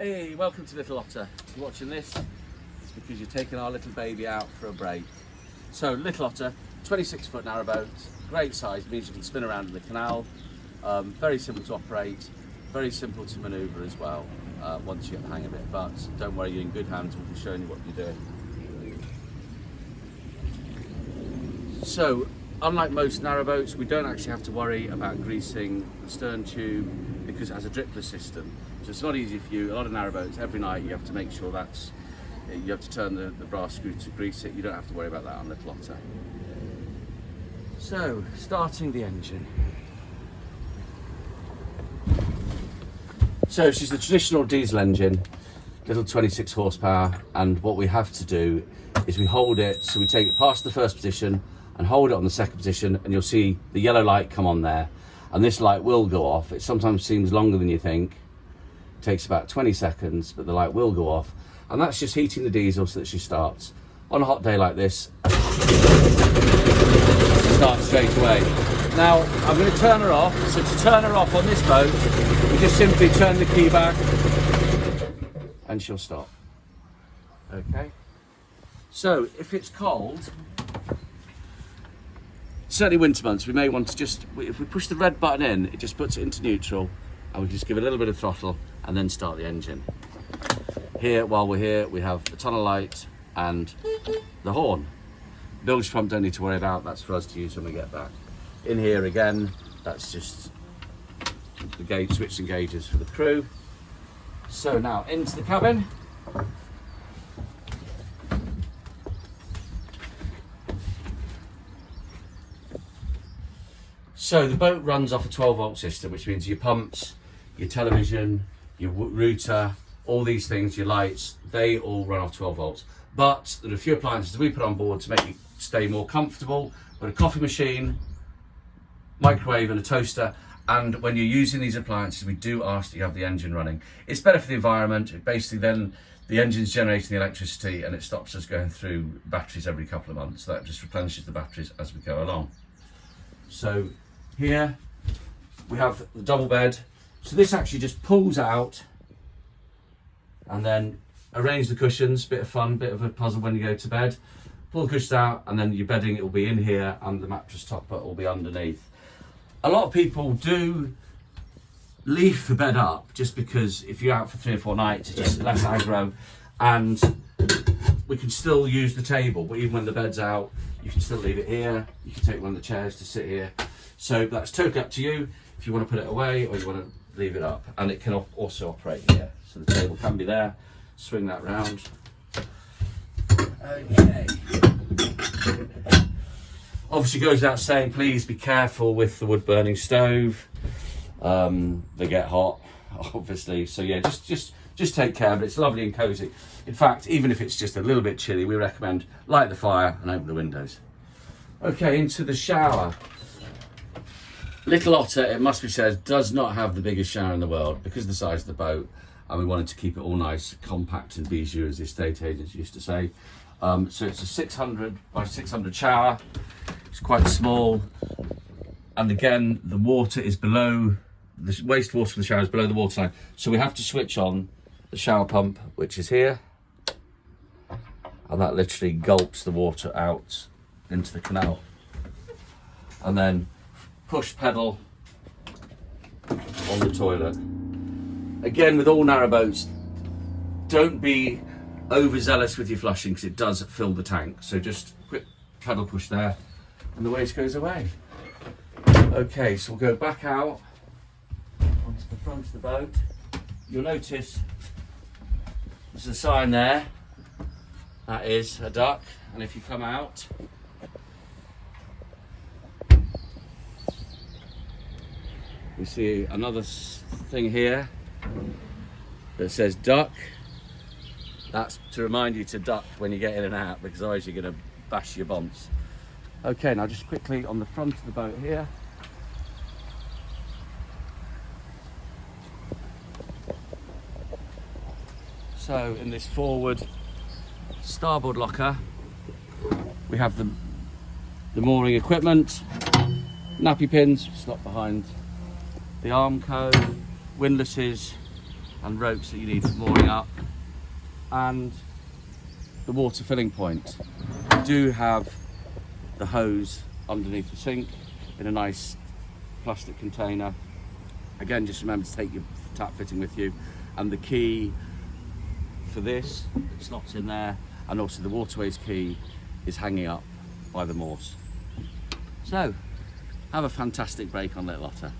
Hey, welcome to Little Otter. If you're watching this, it's because you're taking our little baby out for a break. So Little Otter, 26-foot narrowboat, great size, means you can spin around in the canal. Very simple to operate, very simple to manoeuvre as well, once you get the hang of it. But don't worry, you're in good hands, we'll be showing you what you're doing. So, unlike most narrowboats, we don't actually have to worry about greasing the stern tube because it has a dripless system. So it's not easy for you. A lot of narrowboats, every night you have to make sure you have to turn the brass screw to grease it. You don't have to worry about that on Little Otter. So, starting the engine. So she's the traditional diesel engine, little 26 horsepower, and what we have to do is we hold it, so we take it past the first position and hold it on the second position, and you'll see the yellow light come on there, and this light will go off. It sometimes seems longer than you think. It takes about 20 seconds, but the light will go off, and that's just heating the diesel so that she starts. On a hot day like this, start straight away. Now, I'm going to turn her off, so to turn her off on this boat, you just simply turn the key back, and she'll stop. Okay? So, if it's cold, certainly winter months, we may want to just, if we push the red button in, it just puts it into neutral, and we just give it a little bit of throttle and then start the engine. Here, while we're here, we have the tunnel light and the horn. Bilge pump don't need to worry about, that's for us to use when we get back. In here again, that's just the gauge, switch and gauges for the crew. So now into the cabin. So the boat runs off a 12-volt system, which means your pumps, your television, your router, all these things, your lights, they all run off 12 volts. But there are a few appliances we put on board to make you stay more comfortable. We've got a coffee machine, microwave and a toaster. And when you're using these appliances, we do ask that you have the engine running. It's better for the environment. It basically then the engine's generating the electricity and it stops us going through batteries every couple of months. That just replenishes the batteries as we go along. So here we have the double bed. So this actually just pulls out and then arrange the cushions, bit of fun, bit of a puzzle when you go to bed. Pull the cushions out and then your bedding, it will be in here and the mattress topper will be underneath. A lot of people do leave the bed up just because if you're out for 3 or 4 nights, it's just less aggro, and we can still use the table, but even when the bed's out, you can still leave it here. You can take one of the chairs to sit here. So that's totally up to you if you want to put it away or you want to leave it up, and it can also operate here. So the table can be there, swing that round. Okay. Obviously goes without saying, please be careful with the wood burning stove. They get hot, obviously. So yeah, just take care, but it's lovely and cozy. In fact, even if it's just a little bit chilly, we recommend light the fire and open the windows. Okay, into the shower. Little Otter, it must be said, does not have the biggest shower in the world because of the size of the boat, and we wanted to keep it all nice, compact and bijou, as the estate agents used to say. So it's a 600 by 600 shower. It's quite small, and again the water is below, the wastewater from the shower is below the water line, so we have to switch on the shower pump, which is here, and that literally gulps the water out into the canal, and then push pedal on the toilet. Again, with all narrowboats, don't be overzealous with your flushing because it does fill the tank, so just quick pedal push there and the waste goes away. Okay, so we'll go back out onto the front of the boat. You'll notice there's a sign there, that is a duck, and if you come out, you see another thing here that says duck. That's to remind you to duck when you get in and out, because otherwise you're going to bash your bonds. Okay, now just quickly on the front of the boat here. So in this forward starboard locker, we have the mooring equipment, nappy pins, slot behind the arm cone, windlasses, and ropes that you need for mooring up, and the water filling point. You do have the hose underneath the sink in a nice plastic container. Again, just remember to take your tap fitting with you, and the key for this slots in there, and also the waterways key is hanging up by the Morse. So have a fantastic break on Little Otter.